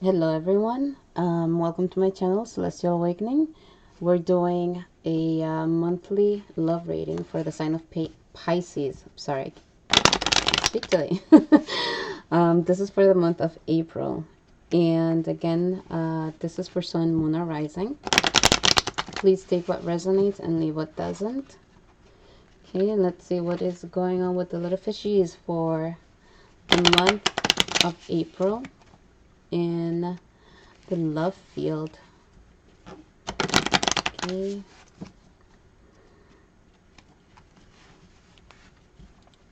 Hello everyone, welcome to my channel Celestial Awakening. We're doing a monthly love rating for the sign of Pisces. Sorry, I can't speak today. This is for the month of April, and again, this is for Sun, Moon, or Rising. Please take what resonates and leave what doesn't. Okay, let's see what is going on with the little fishies for the month of April in the love field. Okay.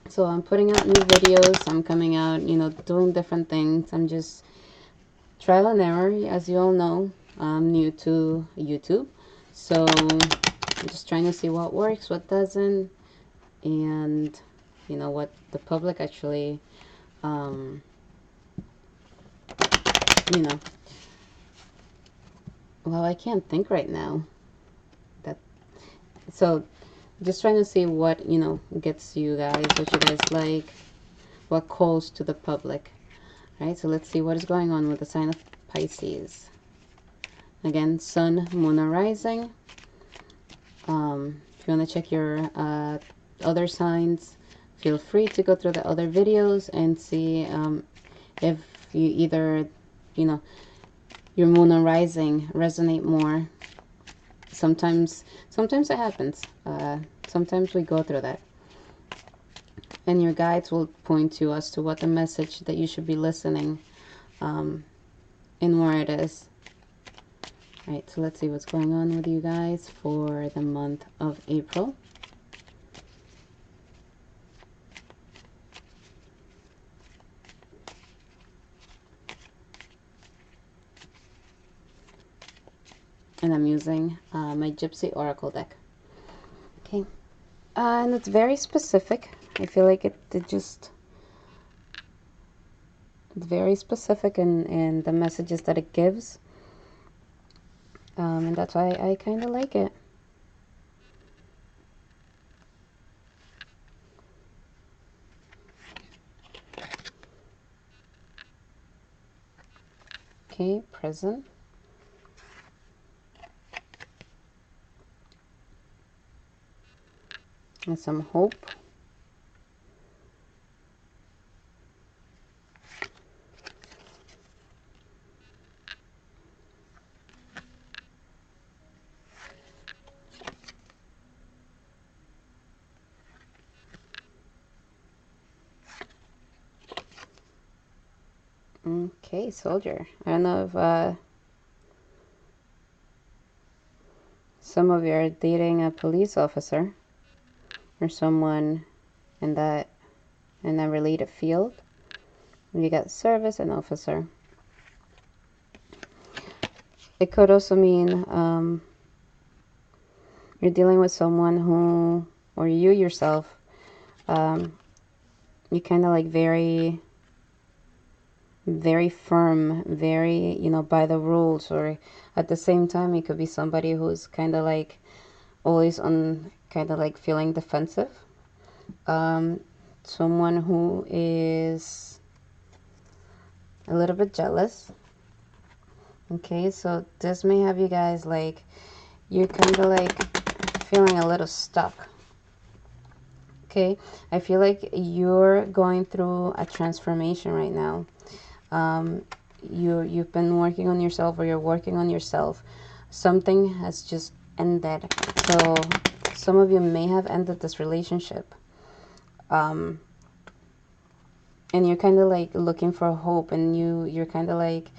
So I'm putting out new videos. I'm coming out, doing different things. I'm just trial and error. As you all know, I'm new to YouTube. So I'm just trying to see what works, what doesn't, and, what the public actually, um, you know, well, I can't think right now. That So just trying to see what, gets you guys, what you guys like, what calls to the public. All right, so let's see what is going on with the sign of Pisces. Again, Sun, Moon, or Rising. If you want to check your other signs, feel free to go through the other videos and see if you either, your Moon or Rising resonate more. Sometimes it happens. Sometimes we go through that. And your guides will point to us to what the message that you should be listening and where it is. All right, so let's see what's going on with you guys for the month of April. And I'm using my Gypsy Oracle deck. Okay, and it's very specific. I feel like it's very specific in the messages that it gives. And that's why I kind of like it. Okay, present. And some hope. Okay, soldier. I don't know if some of you are dating a police officer or someone in that related field. You got service and officer. It could also mean you're dealing with someone who, or you yourself, you kind of like very firm, very, by the rules, or at the same time, it could be somebody who's kind of like always on, kind of like feeling defensive. Someone who is a little bit jealous. Okay, so this may have you guys like, you're kind of like feeling a little stuck. Okay, I feel like you're going through a transformation right now. You've been working on yourself, or you're working on yourself. Something has just ended. So some of you may have ended this relationship. And you're kind of like looking for hope, and you're kind of like,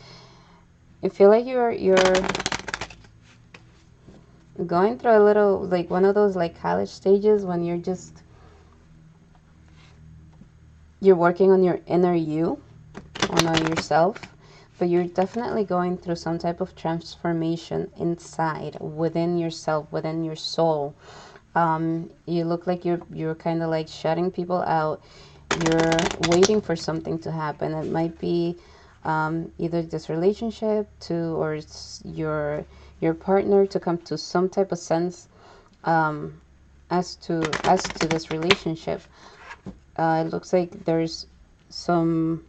I feel like you're going through a little, like one of those like college stages when you're working on your inner you, on yourself, but you're definitely going through some type of transformation inside, within yourself, within your soul. You look like you're kind of like shutting people out. You're waiting for something to happen. It might be either this relationship or it's your partner to come to some type of sense as to this relationship. It looks like there's some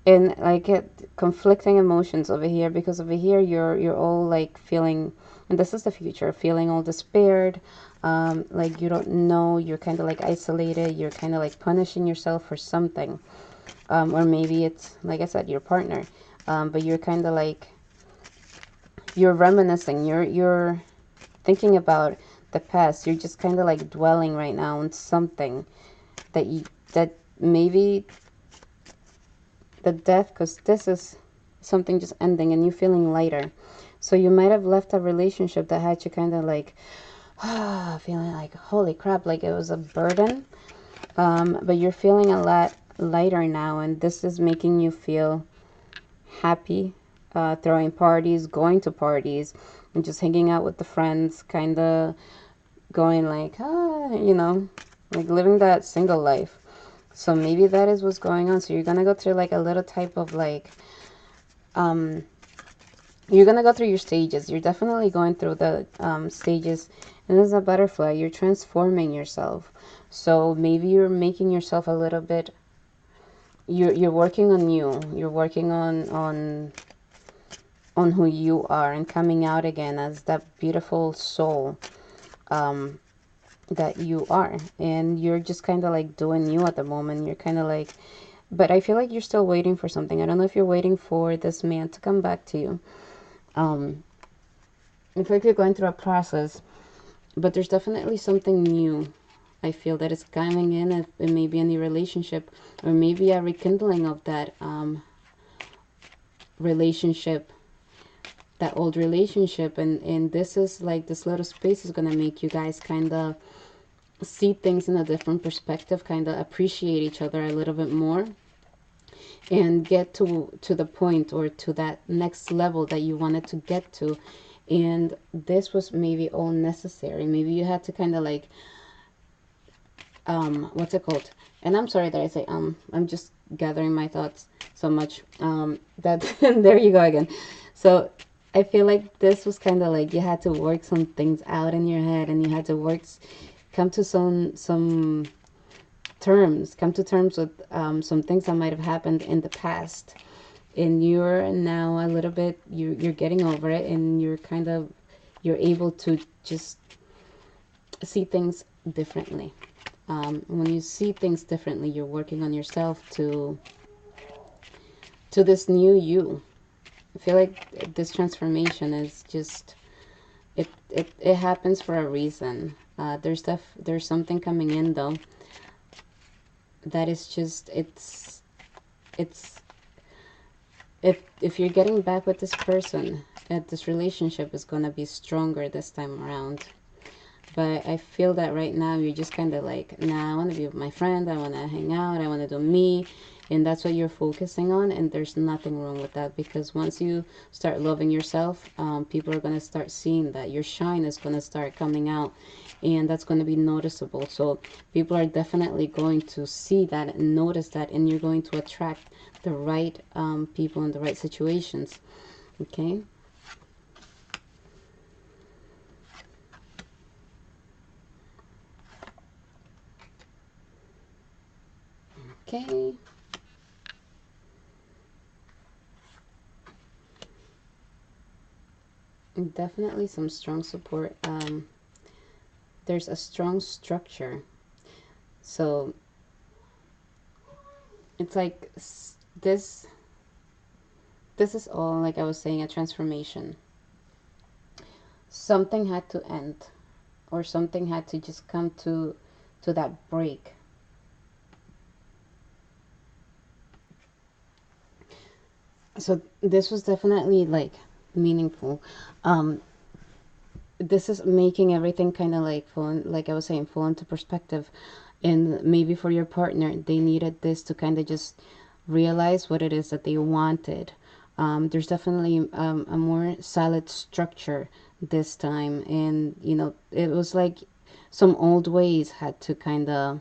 and like conflicting emotions over here, because over here you're all like feeling, and this is the future, feeling all despaired, like you don't know, you're kind of like isolated, you're kind of like punishing yourself for something, or maybe it's like I said, your partner, but you're kind of like you're reminiscing, you're thinking about the past, you're just kind of like dwelling right now on something that you that maybe the death, because this is something just ending and you feeling lighter. So you might have left a relationship that had you kind of like feeling like holy crap, like it was a burden, but you're feeling a lot lighter now, and this is making you feel happy, throwing parties, going to parties, and just hanging out with the friends, kind of going like like living that single life. So maybe that is what's going on. So you're gonna go through like a little type of like um you're gonna go through your stages. You're definitely going through the stages, and as a butterfly you're transforming yourself. So maybe you're making yourself a little bit, you're working on you, you're working on who you are and coming out again as that beautiful soul um that you are, and you're just kind of like doing you at the moment. You're kind of like, but I feel like you're still waiting for something. I don't know if you're waiting for this man to come back to you. um I feel like you're going through a process, but there's definitely something new. I feel that it's coming in. It may be a new relationship, or maybe a rekindling of that relationship, that old relationship, and this is like this little space is gonna make you guys kind of see things in a different perspective, kind of appreciate each other a little bit more, and get to the point or to that next level that you wanted to get to. And this was maybe all necessary. Maybe you had to kind of like what's it called, and I'm sorry that I say I'm just gathering my thoughts so much that there you go again. So I feel like this was kind of like you had to work some things out in your head, and you had to come to some terms, come to terms with some things that might have happened in the past, and you're now a little bit, you're getting over it, and you're kind of, you're able to just see things differently. When you see things differently, you're working on yourself to this new you. I feel like this transformation is just, it happens for a reason. There's something coming in though that is just, it's if you're getting back with this person, this relationship is gonna be stronger this time around. But I feel that right now you're just kind of like, nah, I want to be with my friend, I want to hang out, I want to do me. And that's what you're focusing on. And there's nothing wrong with that, because once you start loving yourself, people are going to start seeing that. Your shine is going to start coming out. And that's going to be noticeable. So people are definitely going to see that and notice that. And you're going to attract the right people in the right situations. Okay? Okay. Definitely some strong support. There's a strong structure. So it's like this this is all, like I was saying, a transformation. Something had to end, or something had to just come to that break. So this was definitely like meaningful. Um this is making everything kind of like like I was saying, fall into perspective. And maybe for your partner, they needed this to kind of just realize what it is that they wanted. There's definitely a more solid structure this time, and it was like some old ways had to kind of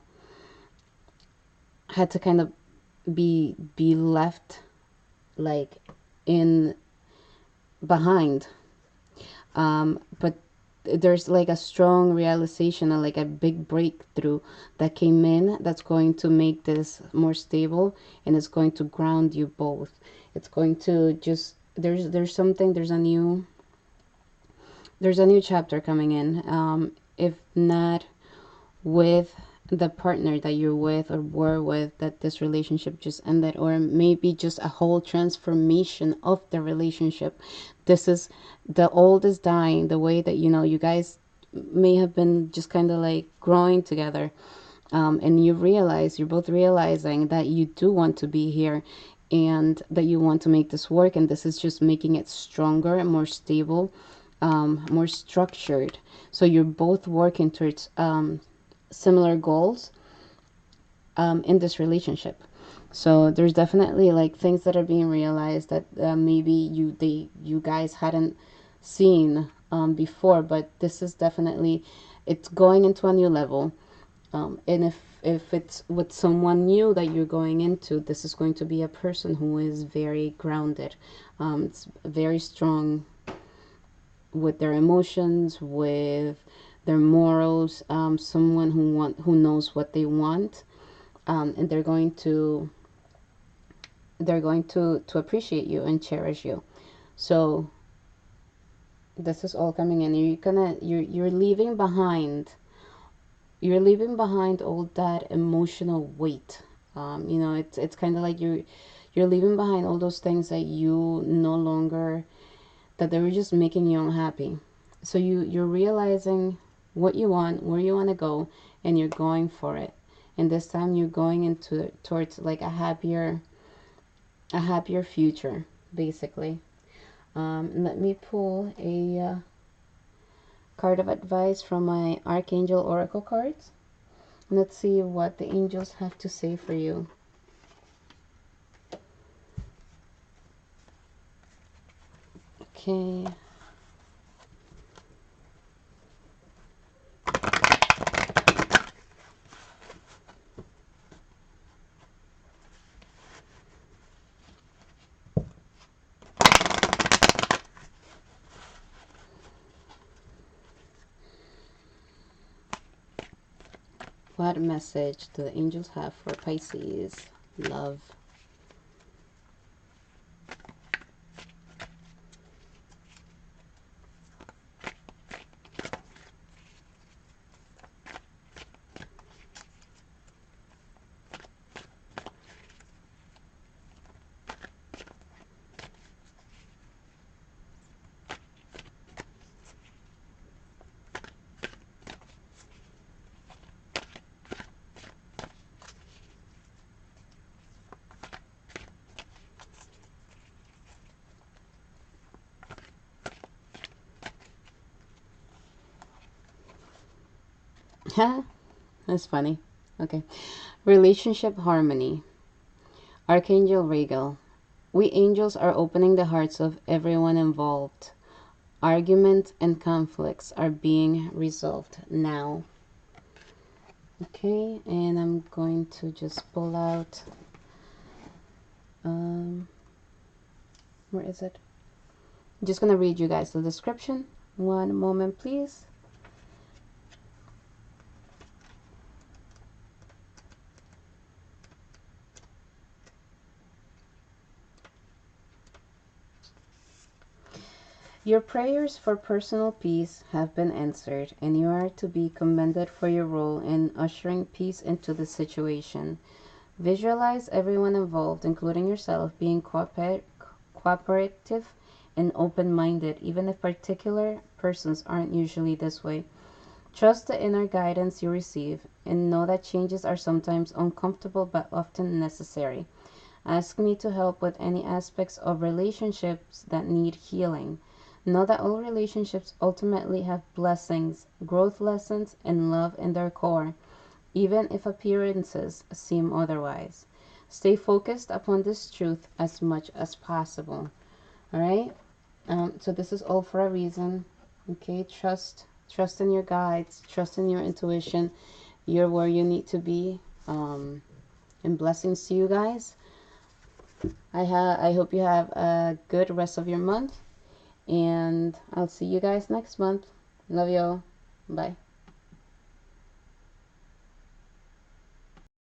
be left like in behind. But there's like a strong realization and like a big breakthrough that came in that's going to make this more stable, and it's going to ground you both. It's going to just, there's something, there's a new chapter coming in. If not with the partner that you're with or were with, that this relationship just ended, or maybe just a whole transformation of the relationship. This is the old is dying, the way that, you guys may have been just kind of like growing together. And you're both realizing that you do want to be here, and that you want to make this work, and this is just making it stronger and more stable, more structured. So you're both working towards similar goals in this relationship. So there's definitely like things that are being realized that maybe you guys hadn't seen before, but this is definitely, it's going into a new level. And if it's with someone new that you're going into, this is going to be a person who is very grounded. It's very strong with their emotions, with their morals. Someone who knows what they want, and they're going to appreciate you and cherish you. So this is all coming in. You're leaving behind all that emotional weight. It's kind of like you're leaving behind all those things that you no longer, that they were just making you unhappy. So you're realizing what you want, where you want to go, and you're going for it. And this time you're going into towards like a happier future, basically. Let me pull a card of advice from my Archangel Oracle cards. Let's see what the angels have to say for you. Okay. What message do the angels have for Pisces? Love. That's funny. Okay. Relationship harmony. Archangel Regal. We angels are opening the hearts of everyone involved. Arguments and conflicts are being resolved now. Okay, and I'm going to just pull out, where is it? I'm just going to read you guys the description. One moment, please. Your prayers for personal peace have been answered, and you are to be commended for your role in ushering peace into the situation. Visualize everyone involved, including yourself, being cooperative and open-minded, even if particular persons aren't usually this way. Trust the inner guidance you receive, and know that changes are sometimes uncomfortable but often necessary. Ask me to help with any aspects of relationships that need healing. Know that all relationships ultimately have blessings, growth lessons, and love in their core, even if appearances seem otherwise. Stay focused upon this truth as much as possible. All right? So this is all for a reason. Okay? Trust in your guides. Trust in your intuition. You're where you need to be. And blessings to you guys. I hope you have a good rest of your month, and I'll see you guys next month. Love y'all. Bye.